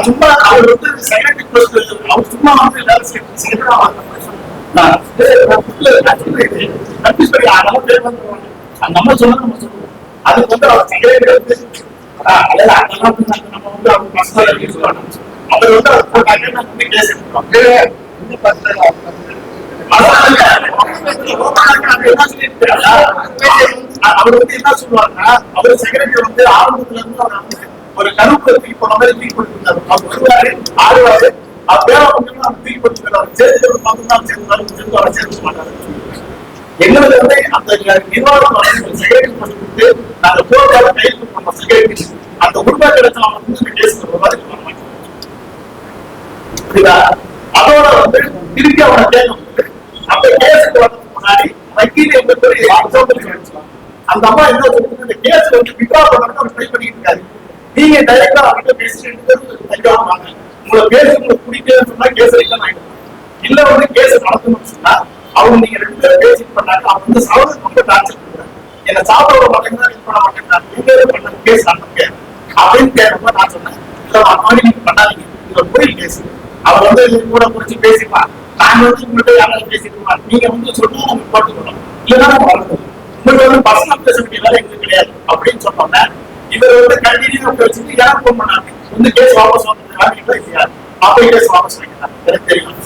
சும்மா அவர் செக்ரட்டரி போஸ்ட் அவர் சும்மா அந்த அம்மா சொன்னா நம்ம சொல்லுவோம். அதுக்கு அவர் செக்ரட்டரி அவர் என்ன சொல்லுவாங்கன்னா அவர் செக்ரட்டரி ஆரம்பத்துல இருந்து ஒரு கருப்பு தூக்கி போன மாதிரி தூக்கி கொடுத்துருந்தாரு. அவர் வருவாரு ஆடுவாரு தூக்கி கொடுத்துருக்காரு. சேர்த்து சேர்த்து மாட்டாரு. எங்களுக்கு அந்த நிர்வாகத்தோட செக்ரட்டரி கொடுத்து நாங்க போர்க்கால கையெழுத்து பண்ண செக்ரட்டரி அந்த உண்மை கிடைச்சா கேஸ் புரியுதா? அதோட திருப்பி அவனை கேட்கும் அந்த கேஸுக்கு வரதுக்கு முன்னாடி வக்கீல் எங்களுக்கு ஒரு எக்ஸாம்பிள் கிடைச்சலாம். அந்த அம்மா என்ன சொல்லுங்க, இந்த கேஸ் வந்து வித்ரா பண்ணணும் அவர் ட்ரை பண்ணிட்டு இருக்காரு. நீங்க டைரக்டா அவர்கிட்ட பேசிட்டு தஞ்சாவூர் வாங்க, உங்களை பேச உங்களுக்கு பிடிக்கலன்னு சொன்னா கேஸ் ரிட்டர்ன் ஆயிடும். இல்ல வந்து கேஸ் நடத்தணும்னு சொன்னா அவங்க நீங்க 2 பேரும் பேசிட்டு பண்ணாங்க. அவங்க வந்து சகோதரர் ரொம்ப டார்ச்சர் பண்றாங்க, என்ன சாப்பிட மாட்டேங்கிறா, இது பண்ண மாட்டேங்கிறாங்க, நீங்க பண்ண கேஸ் நடத்துங்க அப்படின்னு கேட்டப்ப நான் சொன்னேன், இல்ல அம்மாடி நீங்க பண்ணாதீங்க, இதுல கோயில் கேஸ். அவர் வந்து கூட குறிச்சு பேசிப்பான், நாங்க வந்து உங்கள்கிட்ட யாராவது பேசிட்டு நீங்க வந்து சொன்னா நம்ம போட்டுக்கணும், இல்லைன்னா நம்ம வளர்க்கணும், உங்களுக்கு வந்து பர்சனல் பேச வேண்டிய வேலை எங்களுக்கு கிடையாது அப்படின்னு சொன்னோம்னா இவர் வந்து கண்டினியூ வச்சுட்டு யாரும் போன் பண்ணாங்க, வந்து கேஸ் வாபஸ் வாங்கிட்டு இல்லையா, அப்ப கேஸ் வாபஸ் வாங்கிட்டாங்க. எனக்கு தெரியும்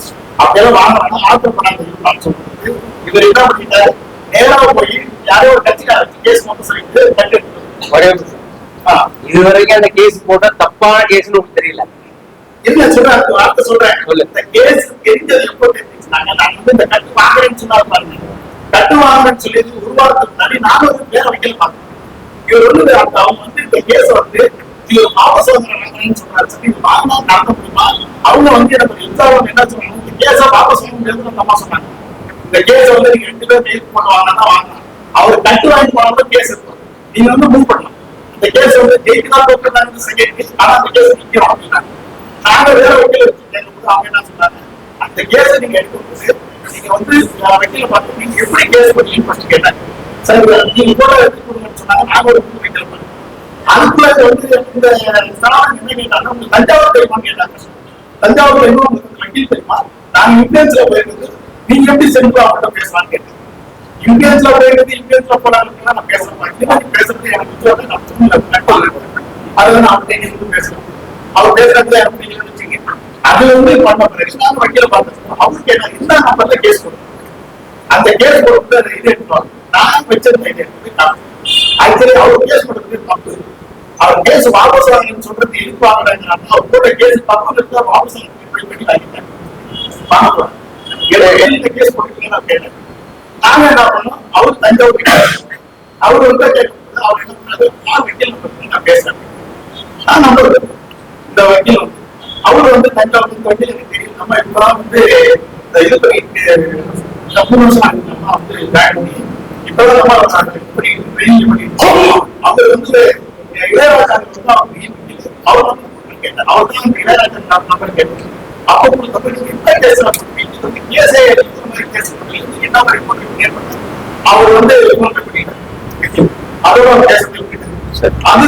அப்படியெல்லாம் வாங்கினாங்க, ஆர்டர் பண்ணாங்க சொல்றது. இவர் என்ன பண்ணிட்டாரு, நேராக போய் யாரோ ஒரு கட்சிக்கார கேஸ் வாபஸ் வாங்கிட்டு கட்டு. இதுவரைக்கும் அந்த கேஸ் போட்டா தப்பான கேஸ்னு உங்களுக்கு தெரியல. இல்ல சொல்றேன், வார்த்தை சொல்றேன், இந்த கேஸ் தெரிஞ்சது எப்போ தெரிஞ்சுனாங்க, நான் வந்து இந்த கட்டு வாங்குறேன்னு சொன்னா பாருங்க, கட்டு வாங்குறேன்னு சொல்லி ஒரு வாரத்துக்கு முன்னாடி நானும் ஒரு பேரை வைக்கல பார்த்தேன். இவர் வந்து அவங்க வந்து இந்த கேஸ வந்து இவர் வாபஸ் வாங்குறாங்கன்னு சொன்னாரு. சரி வாங்கினா நடத்த முடியுமா, அவங்க வந்து எனக்கு எக்ஸாம் என்ன சொன்னாங்க, இந்த கேஸ வாபஸ் வாங்க முடியாதுன்னு அம்மா சொன்னாங்க. இந்த கேஸ வந்து நீங்க 2 பேரும் மேல் பண்ணுவாங்கன்னா வாங்கலாம், அவர் கட்டு வாங்கி போனப்ப கேஸ் இருக்கும், நீங்க வந்து மூவ் பண்ணலாம். இந்த கேஸ் வந்து ஜெயிக்கலாம் போட்டுருந்தாங்க செகண்ட் கேஸ், ஆனா அந்த கேஸ் நிற்கும் அப்படின்னாங்க. நாங்க வேற வக்கீல் எடுத்துட்டு அவங்க என்ன சொன்னாங்க, அந்த கேஸை நீங்க எடுக்கும்போது நீங்க வந்து வக்கீல பார்த்து நீங்க எப்படி கேஸ் பண்ணீங்கன்னு ஃபர்ஸ்ட் கேட்டாங்க. சரி நீங்க கூட எடுத்து கொடுங்கன்னு சொன்னாங்க. நாங்க ஒரு புது வக்கீல் பண்ணோம். அதுக்குள்ள வந்து இந்த சனாதன் என்ன கேட்டாங்க, உங்களுக்கு தஞ்சாவூர் தெரியுமான்னு கேட்டாங்க. தஞ்சாவூர் தெரியுமா, உங்களுக்கு வக்கீல் தெரியுமா, நாங்க இந்தியன்ஸ்ல போயிருந்தது, நீங்க எப்படி சென்ட்ரல் அவங்கள்ட்ட பேசலாம்னு கேட்டேன். இந்தியன்ஸ்ல போயிருந்தது, இந்தியன்ஸ்ல போறாங்கன்னா நான் பேசுறேன், பேசுறது எனக்கு நட்பு, அதுதான் நான் அவங்க பேசுறேன், அவர் பேசுறதுல எனக்கு வச்சுங்க. அது வந்து பண்ண பிறகு நான் வக்கீல பார்த்து அவங்க கேட்டாங்க, இந்த நம்பர்ல கேஸ் கொடுக்கும், அந்த கேஸ் கொடுத்து அதை இது எடுத்துவாங்க. நான் வச்சிருந்த ஆக்சுவலி அவர் கேஸ் கொடுத்தது தப்பு, அவர் கேஸ் வாபஸ் வாங்கன்னு சொல்றது எதுக்கு வாங்குறாங்க, அவர் போட்ட கேஸ் தப்பு இருந்தா வாபஸ் வாங்கி வாங்கிட்டாங்க. கேஸ் போட்டுருக்கீங்க நான் கேட்டேன். நாங்க என்ன பண்ணோம், அவர் தஞ்சாவூர் அவர் வந்து கேட்கும்போது அவர் என்ன பண்ணாரு, நான் வக்கீல் நான் பேசுறேன், நான் நம்பர் இந்த வக்கீல் வந்து அவர் வந்து தஞ்சாவூர் வக்கீல் எனக்கு தெரியும், நம்ம இப்பதான் வந்து இந்த இது பண்ணிட்டு 3 வருஷம் ஆகிட்டோம்னா வந்து பேக் பண்ணி இப்பதான் நம்ம வெளியே பண்ணிட்டு அவர் வந்து இளையராஜா வந்து அவர் வந்து கேட்டார், அவர் தான் இளையராஜா நம்பர் கேட்டார். அப்போ உங்களுக்கு என்ன கேஸ் கேஸே கேஸ் என்ன மாதிரி போட்டு அவர் வந்து அதோட கேஸ் அது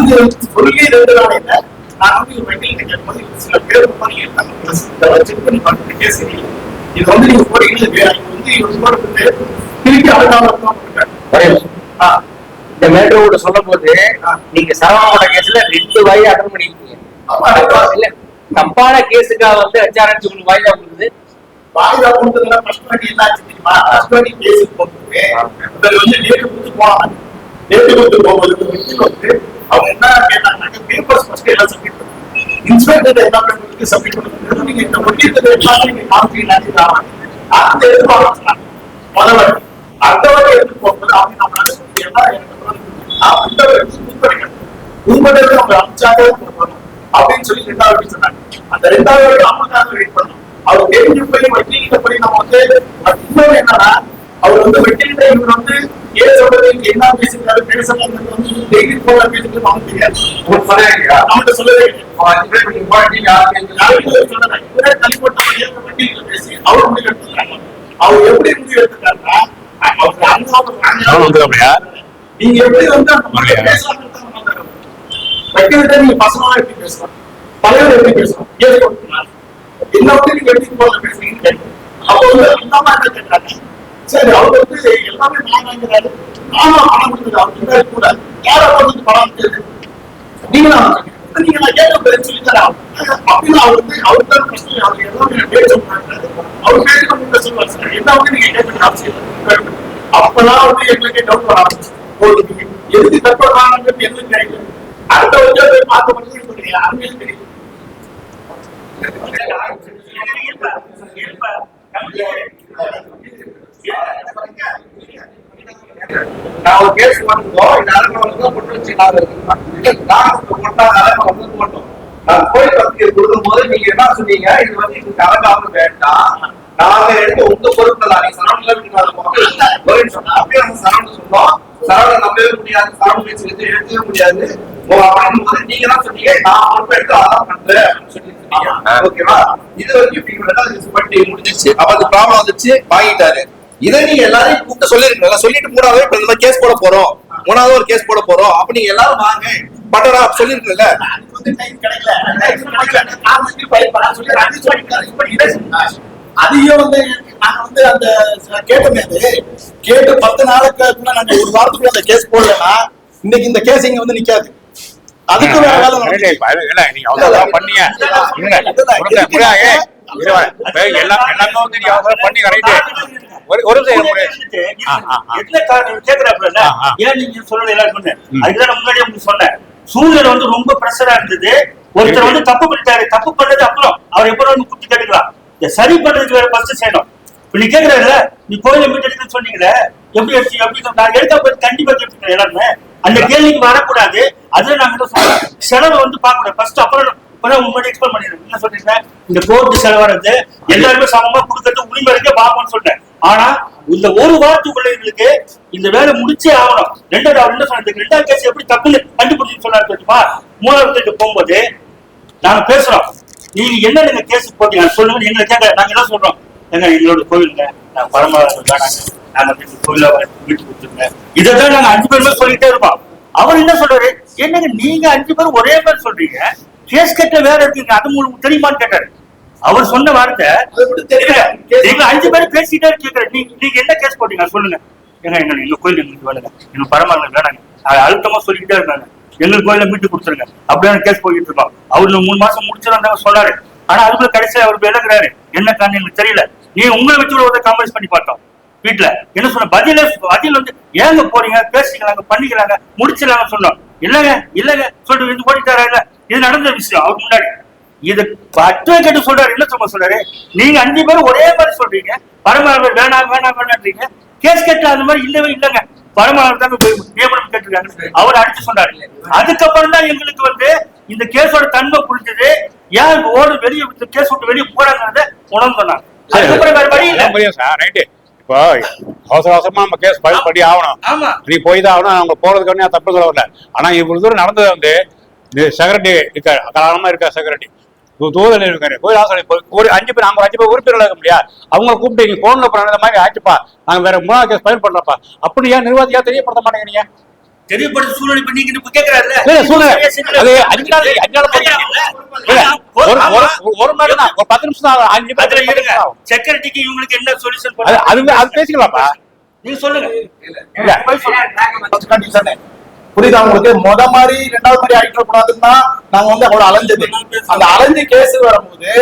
சொல்லி 2 நாள் இல்லை. நான் வந்து வக்கீல் கேட்கும்போது சில பேர் செக் பண்ணி பார்த்துட்டு கேஸ் இல்லை, இது வந்து நீங்க போறீங்க வந்து திருப்பி அழகாக இந்த மேட்டரோட சொல்லும் போது நீங்க சரவணோட கேஸ்ல 2 வாய் அட்டன் பண்ணிருக்கீங்க. தப்பான கேஸுக்காக வந்து HRH உங்களுக்கு வாய்தா கொடுக்குது. வாய்தா கொடுத்ததுல ஃபர்ஸ்ட் வாட்டி என்ன ஆச்சு தெரியுமா, ஃபர்ஸ்ட் வாட்டி கேஸ் போட்டு இவர் வந்து டேட் கொடுத்து போனாங்க. டேட் கொடுத்து போகும்போது வந்து அவங்க என்ன கேட்டாங்க, பேப்பர்ஸ் ஃபர்ஸ்ட் எல்லாம் சப்மிட் பண்ணுங்க, இன்ஸ்பெக்டர் என்ன பேப்பருக்கு சப்மிட் பண்ணுங்க, நீங்க இந்த ஒட்டியத்தை பார்த்து நீங்க காமிச்சீங்கன்னா அந்த எதிர்பார்க்க சொன்னாங்க. முதல் வாட்டி அடுத்த வாட்டி எடுத்து போகும்போது அவங்க நம்மளால உண்மையில அவங்க அமிச்சாக அப்படின்னு சொல்லி 2வது வாட்டி சொன்னாங்க. அந்த 2வது வாட்டி அம்மாக்காக வெயிட் பண்ணோம். அவர் தெரிஞ்சு போய் வக்கீல்கிட்ட போய் நம்ம வந்து இன்னொரு என்னன்னா, அவர் வந்து வக்கீல்கிட்ட இவர் வந்து கேஸ் என்ன பேசிருக்காரு பேசுறது வந்து டெய்லி போல பேசிட்டு நமக்கு தெரியாது. அவங்கள்ட்ட சொல்லவே தனிப்பட்ட வக்கீல்கிட்ட பேசி அவர் முடிவு எடுத்துக்கிறாங்க. அவர் எப்படி முடிவு எடுத்துட்டாருன்னா, நீங்க எப்படி வந்து பேசலாம், வக்கீல்கிட்ட நீங்க பசங்களா எப்படி பேசலாம், தலைவர் எப்படி பேசலாம், கேஸ் கொடுக்கலாம், என்ன வந்து நீங்க எப்படி போல பேசுறீங்கன்னு கேட்கும். அப்போ வந்து அந்த மாதிரி என்ன கேட்டாங்க, சரி அவர் வந்து எல்லாமே நான் வாங்கிறாரு, நானும் பணம் கொடுக்குது, அவருக்கு கூட யாரை வந்து பணம் தெரியுது, நீங்க நான் கேட்க சொல்லி தரேன் அப்படின்னு அவர் வந்து அவர் தான் பிரச்சனை. அவர் எல்லாமே பேச சொல்றாங்க, அவர் பேச சொல்லுவாங்க சார், என்ன வந்து நீங்க கேட்க அவசியம். அப்பதான் வந்து எங்களுக்கு டவுட் வர ஆரம்பிச்சு, எதுக்கு தற்போது எங்களுக்கு தெரியல. அடுத்த வருஷம் பார்க்க மட்டும் யாருமே தெரியும். நான் ஒரு கேஸ் பண்ணுவோம், இந்த அரங்க கொண்டு வச்சு மட்டும் நான் கோயில் பத்திரிகை கொடுக்கும் போது நீங்க என்ன சொன்னீங்க, இது வந்து இதுக்கு அரங்காம வேண்டாம், நாங்க எடுத்து உங்க பொருட்கள் நீங்க சரௌண்ட்ல சொன்னா அப்படியே நம்ம சரௌண்ட் சொன்னோம், சரவணன் நம்பவே முடியாது, சரவணன் பேச்சு எடுக்கவே முடியாது அப்படின்னும் போது நீங்க தான் சொன்னீங்க நான் பொறுப்பு எடுத்து அதான் பண்றேன் அப்படின்னு சொல்லிருக்கீங்க. ஓகேவா? இது வரைக்கும் பட்டி முடிஞ்சிச்சு. அப்ப அந்த ப்ராப்ளம் வந்துச்சு, வாங்கிட்டாரு. இதை நீங்க எல்லாரையும் கூப்பிட்டு சொல்லிருக்கீங்க. சொல்லிட்டு மூணாவது இப்ப இந்த கேஸ் போட போறோம், மூணாவது ஒரு கேஸ் போட போறோம் அப்ப நீங்க எல்லாரும் வாங்க பட்டரா சொல்லிருக்கீங்கல்ல. அதையும் வந்து நாங்க வந்து அந்த கேட்டோமே, கேட்டு 10 நாளுக்கு நாங்க ஒரு வாரத்துக்குள்ள அந்த கேஸ் போடலன்னா இன்னைக்கு இந்த கேஸ் இங்க வந்து நிக்காது. அதுக்கு வேற வேலை சூழ்நிலை வந்து ரொம்ப பிரஷரா இருந்தது. ஒருத்தர் வந்து தப்பு பண்ணிட்டாரு, தப்பு பண்ணது அப்புறம் அவர் எப்ப கூட்டி கேட்டுக்கலாம், சரி பண்றதுக்கு வேற ஃபர்ஸ்ட் செய்யணும். இப்ப நீ கேக்குறல, நீ கோயில மீட் எடுத்து சொன்னீங்களே, எப்படி எடுத்து எப்படி நான் எடுத்தா போய் கண்டிப்பா கேட்டுக்கிறேன் எல்லாருமே. அந்த கேள்விக்கு வரக்கூடாது. அதுல நாங்க சொல்றோம் செலவு வந்து பார்க்கக்கூடாது ஃபர்ஸ்ட், அப்புறம் முன்னாடி எக்ஸ்பிளைன் பண்ணிடுறேன். என்ன சொல்றீங்க, இந்த கோர்ட்டு செலவானது எல்லாருமே சமமா கொடுக்கறது உரிமை இருக்கே பாப்போம்னு சொல்றேன். ஆனா இந்த ஒரு வாரத்துக்குள்ள எங்களுக்கு இந்த வேலை முடிச்சே ஆகணும். ரெண்டாவது அவர் என்ன சொன்ன, ரெண்டாவது கேஸ் எப்படி தப்புன்னு கண்டுபிடிச்சு சொன்னாரு தெரியுமா? மூணாவது போகும்போது நாங்க பேசுறோம், நீங்க என்ன நீங்க கேஸ் போட்டீங்க சொல்லுங்க. எங்களை கேட்க நாங்க என்ன சொல்றோம், எங்க எங்களோட கோவிலுங்க நாங்க பரமாவதா நாங்க கோயில வீட்டு கொடுத்துருங்க. இதைதான் நாங்க 5 பேருமே சொல்லிட்டே இருப்போம். அவர் என்ன சொல்றாரு, என்னங்க நீங்க 5 பேரும் ஒரே பேர் சொல்றீங்க, கேஸ் கட்ட வேற இருக்கீங்க, அது உங்களுக்கு தெரியுமான்னு கேட்டாரு. அவர் சொன்ன வார்த்தை நீங்க 5 பேரும் பேசிட்டே கேட்கற, நீங்க என்ன கேஸ் போட்டீங்க சொல்லுங்க. ஏங்க எங்க கோயில் எங்களுக்கு வேணுங்க, எங்களுக்கு பரமாவதம் வேணாங்க, அழுத்தமா சொல்லிக்கிட்டே இருக்காங்க, எங்களுக்கு கோயில மீட்டு கொடுத்துருங்க அப்படின்னு கேஸ் போயிட்டு இருக்கோம். அவரு 3 மாசம் முடிச்சிருந்தாங்க சொன்னாரு. ஆனா அதுக்குள்ள கடைசியா அவரு விலகுறாரு. என்ன காரணம் எனக்கு தெரியல. நீ உங்களை வச்சு ஒரு காம்பரேஸ் பண்ணி பார்த்தோம் வீட்டுல. என்ன சொன்ன பதில் வந்து ஏங்க போறீங்க, பேசிக்கலாங்க, பண்ணிக்கலாங்க, முடிச்சிடலாங்க சொன்னோம். இல்லங்க இல்லங்க சொல்லிட்டு இது போட்டிட்டாரா இல்ல, இது நடந்த விஷயம். அவருக்கு முன்னாடி இது அட்வொகேட் சொல்றாரு. என்ன சொல்றாரு, நீங்க 5 பேரும் ஒரே மாதிரி சொல்றீங்க, பரமாவதம் வேணாம் வேணாம் வேணான்றீங்க, கேஸ் கேட்ட அந்த மாதிரி இல்லவே இல்லங்க, பரமாவதம் தாங்க நியமனம் கேட்டிருக்காங்க அவர் அடிச்சு சொன்னாரு. அதுக்கப்புறம் தான் எங்களுக்கு வந்து இந்த கேஸோட தன்மை புரிஞ்சது, ஏன் ஓடு வெளியே கேஸ் விட்டு வெளியே போறாங்கிறத உணர்ந்து சொன்னாங்க. அதுக்கப்புறம் வேற வழி இல்ல. இப்போ அவசர அவசரமா நம்ம கேஸ் ஃபைல் பண்ணி ஆகணும், நீ போய் தான் ஆகணும். அவங்க போறதுக்கு தப்பு சொல்ல வரல. ஆனா இவ்வளவு தூரம் நடந்தது வந்து செக்ரட்டரி இருக்காரு, காரணமா இருக்கா செக்ரட்டரி தூதல் இருக்காரு, கோயில் ஆசிரியர் ஒரு 5 பேர், நாங்க 5 பேர் உறுப்பினர் இருக்க முடியாது. அவங்க கூப்பிட்டு நீங்க போன்ல போற மாதிரி ஆச்சுப்பா, நாங்க வேற 3ஆவது கேஸ் ஃபைல் பண்றப்பா அப்படின்னு ஏன் நிர்வாகியா தெரியப்படுத்த மாட்டேங்கிறீங்க? தெரியப்படுத்த சூழ்நிலை பண்ணி கேட்கிறாரு. ஒரு மாதிரி தான், ஒரு 10 நிமிஷம் தான், 5 பேர் செக்யூரிட்டிக்கு இவங்களுக்கு என்ன சொல்யூஷன் அது பேசிக்கலாம்ப்பா, நீங்க சொல்லுங்க. புரியுதா உங்களுக்கு? முத மாதிரி 2வது மாதிரி ஆயிட்டு கூடாதுன்னா நாங்க வந்து அவ்வளவு அலைஞ்சது. அந்த அலைஞ்சு கேஸ் வரும்போது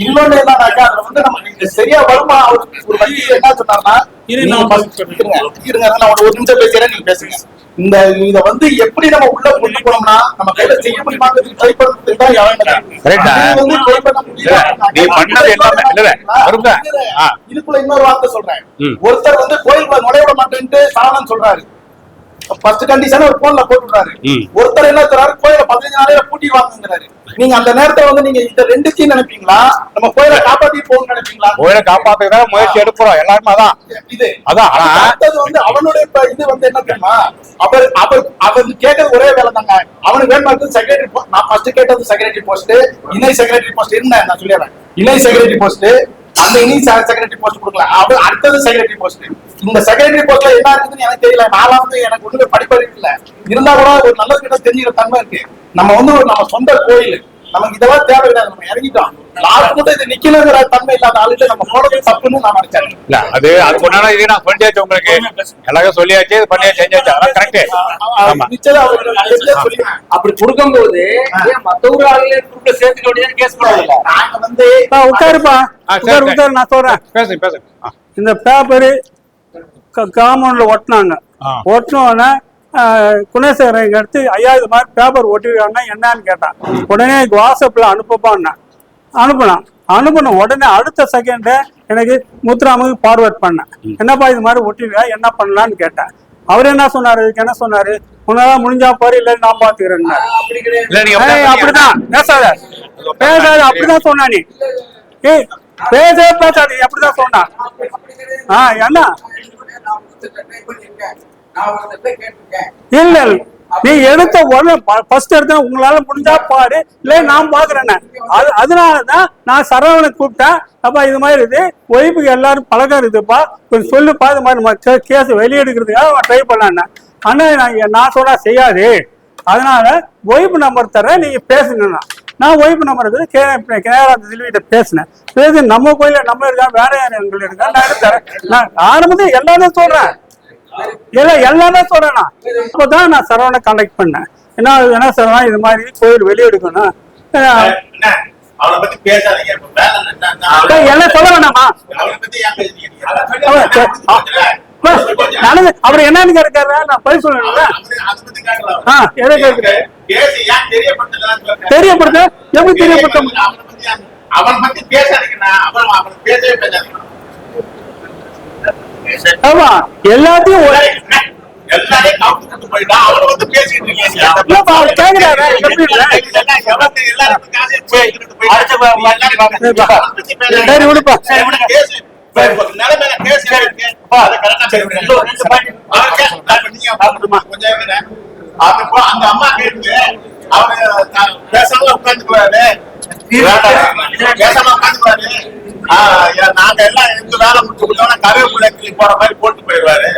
இன்னொன்னு என்னன்னாக்கா, அதுல வந்து நம்ம சரியா வருமா ஒரு வழி என்ன சொன்னார்னா, இருங்க நான் ஒரு நிமிஷம் பேசுறேன், நீங்க பேசுங்க. இந்த இத வந்து எப்படி நம்ம உள்ள கொண்டு போனோம்னா நம்ம கையில செய்ய முடியுமான்னு ட்ரை பண்றதுக்கு தான் இதுக்குள்ள இன்னொரு வார்த்தை சொல்றேன். ஒருத்தர் வந்து கோயிலுக்குள்ள நுழைய விட மாட்டேன்ட்டு சாணம் சொல்றாரு. ஃபர்ஸ்ட் கண்டிஷன் ஒரு போன்ல போட்டுறாரு. ஒருத்தர் என்ன சொல்றாரு, கோயில 15 நாளையில பூட்டி வாங்குங்கிறாரு. நீங்க அந்த நேரத்துல வந்து நீங்க இந்த ரெண்டுத்தையும் நினைப்பீங்களா, நம்ம கோயில காப்பாத்தி போகணும்னு நினைப்பீங்களா? கோயில காப்பாத்துறதுதான் முயற்சி எடுக்கிறோம் எல்லாருமே. அதான் இது அதான் அடுத்தது வந்து அவனுடைய இது வந்து என்ன தெரியுமா, அவர் கேட்டது ஒரே வேலை தாங்க. அவனுக்கு வேணும் செக்ரட்டரி. நான் ஃபர்ஸ்ட் கேட்டது செக்ரட்டரி போஸ்ட், இணை செக்ரட்டரி போஸ்ட் இருந்தேன். நான் சொல்லிடுறேன், இணை செக்ரட்டரி போஸ்ட், அந்த இனி செக்ரட்டரி போஸ்ட் கொடுக்கல. அவர் அடுத்தது செக்ரட்டரி போஸ்ட். இந்த செக்ரட்டரி போஸ்ட்ல என்ன இருக்குதுன்னு எனக்கு தெரியல. நான் வந்து எனக்கு ஒண்ணுமே படிப்பறிவு இல்ல, இருந்தா கூட ஒரு நல்ல கிட்ட தெரிஞ்சுக்கிற தன்மை இருக்கு. நம்ம வந்து நம்ம சொந்த கோயில், நமக்கு இதெல்லாம் தேவை கிடையாது. நம்ம இறங்கிட்டோம், லாஸ்ட் மட்டும் இது நிக்கணுங்கிற தன்மை இல்லாத ஆளுக்கு நம்ம போறது தப்புன்னு நான் நினைச்சேன். இல்ல அது முன்னாடி இது நான் சொல்லியாச்சு உங்களுக்கு, எல்லாரும் சொல்லியாச்சு, இது பண்ணியாச்சு, செஞ்சாச்சு, அதான் கரெக்ட். அப்படி கொடுக்கும்போது மத்தவங்க ஆளுகளை குரூப்ல சேர்த்துக்க வேண்டியது கேஸ் பண்ணல. நாங்க வந்து உட்காருப்பா, உட்காரு நான் சொல்றேன். பேசு. இந்த பேப்பரு காம்பவுண்ட்ல ஒட்டினாங்க. ஒட்டினோடனே குணேஸ்வரன் எடுத்து, ஐயா இது மாதிரி பேப்பர் ஒட்டிருக்காங்க என்னன்னு கேட்டான். உடனே வாட்ஸ்அப்ல அனுப்பப்பான்னு அனுப்பின உடனே அடுத்த செகண்ட் எனக்கு முத்துராமுக்கு ஃபார்வர்ட் பண்ணேன். என்னப்பா இது மாதிரி ஒட்டிருக்கா, என்ன பண்ணலான்னு கேட்டேன். அவர் என்ன சொன்னாரு, இதுக்கு என்ன சொன்னாரு, உன்னால முடிஞ்சா பாரு, இல்ல நான் பாத்துக்கிறேன். அப்படிதான் பேசாத அப்படிதான் சொன்னா, நீ பேசாது அப்படிதான் சொன்னா. என்ன நான் ஒருத்தர் கேட்டிருக்கேன். இல்ல இல்ல. நீ எடுத்த உடனே ஃபர்ஸ்ட் எடுத்த உங்களால முடிஞ்சா பாரு, இல்ல நான் பாக்குறேன்னு. அதனாலதான் நான் சரவணனை கூப்பிட்டேன். அப்ப இது மாதிரி இது ஒய்ஃபுக்கு எல்லாரும் பழக்கம் இருக்குதுப்பா, கொஞ்சம் சொல்லுப்பா, இது மாதிரி கேஸ் வெளியெடுக்கிறதுக்காக ட்ரை பண்ணேன். ஆனா நான் சொன்னா செய்யாது, அதனால ஒய்ஃபு நம்பர் தரேன், நீங்க பேசுங்கன்னா. நான் ஒய்ஃபு நம்பர் இருக்குது கேரளா செல்விகிட்ட பேசினேன். பேசி நம்ம கோயில நம்ம இருக்கா, வேற யாரும் எங்களுக்கு இருக்கா, நான் எடுத்துறேன். நான் ஆரம்பத்தில் எல்லாரும் சொல்றேன், எல்லாமே சொல்றேன். அப்பதான் நான் சரவணை கான்டாக்ட் பண்ணேன். என்ன சரவணா இது மாதிரி கோயில் வெளியெடுக்கணும், என்ன சொல்ல வேணாமா? அவர் என்னன்னு கேட்காரு, நான் பதில் சொல்லணும்ல. எதை கேட்கிறேன்? தெரியப்படுத்த எப்படி தெரியப்படுத்த? அவன் பத்தி பேசாதீங்கண்ணா, அவன் பேசவே பேசாதீங்க. ஆமா, எல்லாத்தையும் எல்லாரையும் கவுத்து போயிட்டா அவனை வந்து பேசிட்டு இருக்கீங்க. சரி விடுப்பா. அந்த அம்மா கேட்டு அவரு பேசாம உட்காந்துக்குவாரு, பேசாம உட்காந்துக்குவாரு. நாங்க எல்லாம் எந்த வேலை முடிச்சு கொடுத்தோம்னா கருவேப்பிள்ளை கிளி போற மாதிரி போட்டு போயிடுவாரு.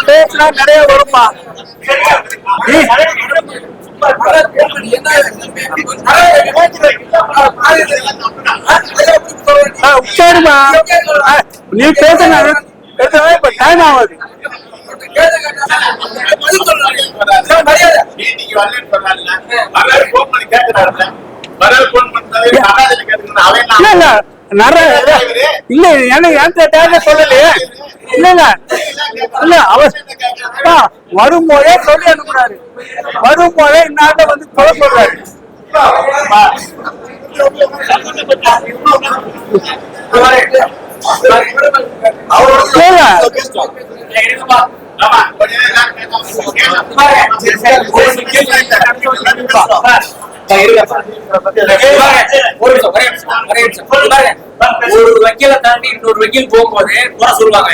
பேசினா நிறைய வரும்பா. சரிம்மா, நீ பேசுங்க, இப்ப டைம் ஆகுது. இல்ல எனக்கு சொல்லலையே. இல்ல இல்ல இல்ல, அவர் வரும்போதே சொல்லி அனுப்புறாரு, வரும்போதே இன்னாட்ட வந்து சொல்ல சொல்றாரு. ஒரு வக்கீல தாண்டி இன்னொரு வக்கீல் போகும்போது போட சொல்லுவாங்க.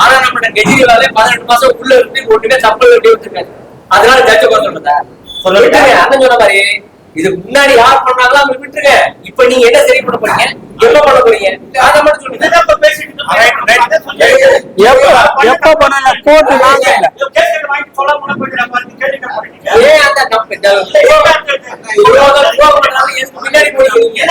ஆனா நம்ம கெஜ்ரிவாலே 18 மாசம் உள்ள இருந்து ஒண்ணுமே தப்பு இருக்காது. அதனால ஜட்ஜ சொல்றதா சொல்ல விட்டுருங்க. அதான் சொன்ன மாதிரி இதுக்கு முன்னாடி யார் பண்ணாங்களோ அவங்க விட்டுருங்க. இப்ப நீங்க என்ன சரி பண்ண போறீங்க, எப்ப பண்ண போறீங்க, அதை மட்டும் சொல்லுங்க. எப்ப பண்ணல கோர்ட்டு நாங்க இல்ல. ஏன் அந்த பின்னாடி போறீங்க?